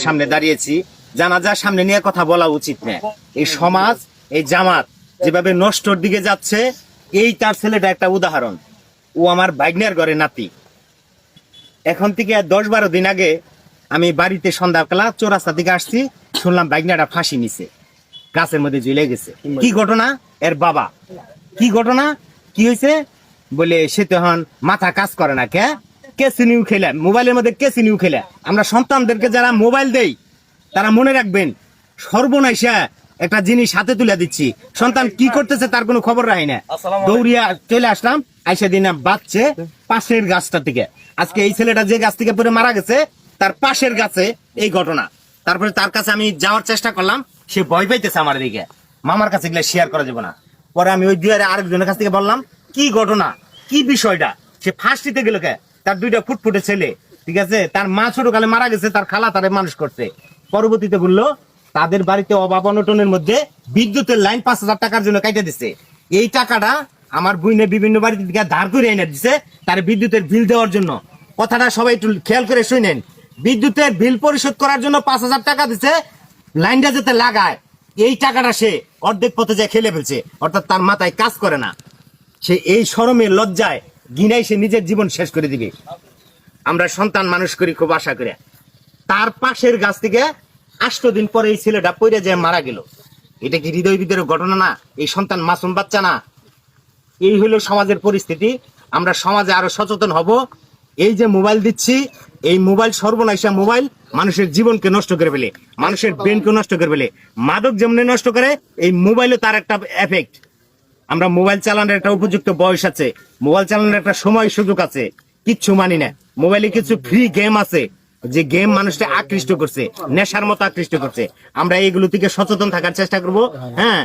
সামনে দাঁড়িয়েছি, জানাজার সামনে নিয়ে কথা বলা উচিত না। এই সমাজ, এই জামাত যেভাবে নষ্টর দিকে যাচ্ছে, এই তার ছেলেটা একটা উদাহরণ। ও আমার ভাগ্নের ঘরে নাতি। এখন থেকে 10-12 দিন আগে আমি বাড়িতে সন্ধ্যাবেলা চৌরাস্তা দিকে আসছি, শুনলাম ভাগ্নাটা ফাঁসি নিছে, গাছের মধ্যে ঝুলে গেছে। কি ঘটনা? এর বাবা। কি ঘটনা? কি হয়েছে? বলে সে তখন মাথা কাজ করে না। কেসিনিউ খেলে, মোবাইলের মধ্যে কেসিনিউ খেলে। আমরা সন্তানদেরকে যারা মোবাইল দেই তারা মনে রাখবেন, সর্বনাশা একটা জিনিস হাতে তুলে দিচ্ছি। সন্তান কি করতেছে তার কোনো খবর রাখি না। দৌড়িয়া চলে আসলাম, আইসা দিন বাচ্চে পাশের গাছটা থেকে। আজকে এই ছেলেটা যে গাছ থেকে পরে মারা গেছে, তার পাশের গাছে এই ঘটনা। তারপরে তার কাছে আমি যাওয়ার চেষ্টা করলাম, সে ভয় পাইতেছে আমার দিকে। মামার কাছে গেলে শেয়ার করা যাবে না। পরে আমি ওই দুয়ারে আরেকজনের কাছ থেকে বললাম, কি ঘটনা, কি বিষয়টা? সে ফাঁসিতে গেল কে? তার 2টা ফুটফুটে ছেলে, ঠিক আছে, তার মা ছোটকালে মারা গেছে, তার খালা তারে মানুষ করছে। পরবর্তীতে বললো তাদের বাড়িতে অভাব অনটনের মধ্যে বিদ্যুতের লাইন 5,000 টাকার জন্য কাইটে দিছে। এই টাকাটা আমার বুইনে বিভিন্ন বাড়িতে থেকে ধার করে এনে দিছে তার বিদ্যুতের বিল দেওয়ার জন্য। কথাটা সবাই একটু খেয়াল করে শুনেন। বিদ্যুতের বিল পরিশোধ করার জন্য 5,000 টাকা দিছে, লাইনটা যাতে লাগায়। এই টাকাটা সে অর্ধেক পথে যায় খেলে ফেলছে, অর্থাৎ তার মাথায় কাজ করে না। সে এই শরমের লজ্জায় গিনাই সে নিজের জীবন শেষ করে দিবে। আমরা সন্তান মানুষ করি খুব আশা করে। তার পাশের গাছ থেকে 8 দিন পরে এই ছেলেটা পড়ে যায় মারা গেল। এটা কি হৃদয় বিদারক ঘটনা না? এই সন্তান মাসুম বাচ্চা না? এই হলো সমাজের পরিস্থিতি। আমরা সমাজে আরো সচেতন হব। এই যে মোবাইল দিচ্ছি, এই মোবাইল সর্বনাশা মোবাইল মানুষের জীবনকে নষ্ট করে ফেলে, মানুষের ব্রেনকে নষ্ট করে ফেলে। মাদক যেমন নষ্ট করে, এই মোবাইলও তার একটা এফেক্ট। আমরা মোবাইল চালানোর একটা উপযুক্ত বয়স আছে, মোবাইল চালানোর একটা সময় সুযোগ আছে, কিচ্ছু মানি না। মোবাইলে কিছু ফ্রি গেম আছে, যে গেম মানুষকে আকৃষ্ট করছে, নেশার মতো আকৃষ্ট করছে। আমরা এইগুলো থেকে সচেতন থাকার চেষ্টা করব। হ্যাঁ,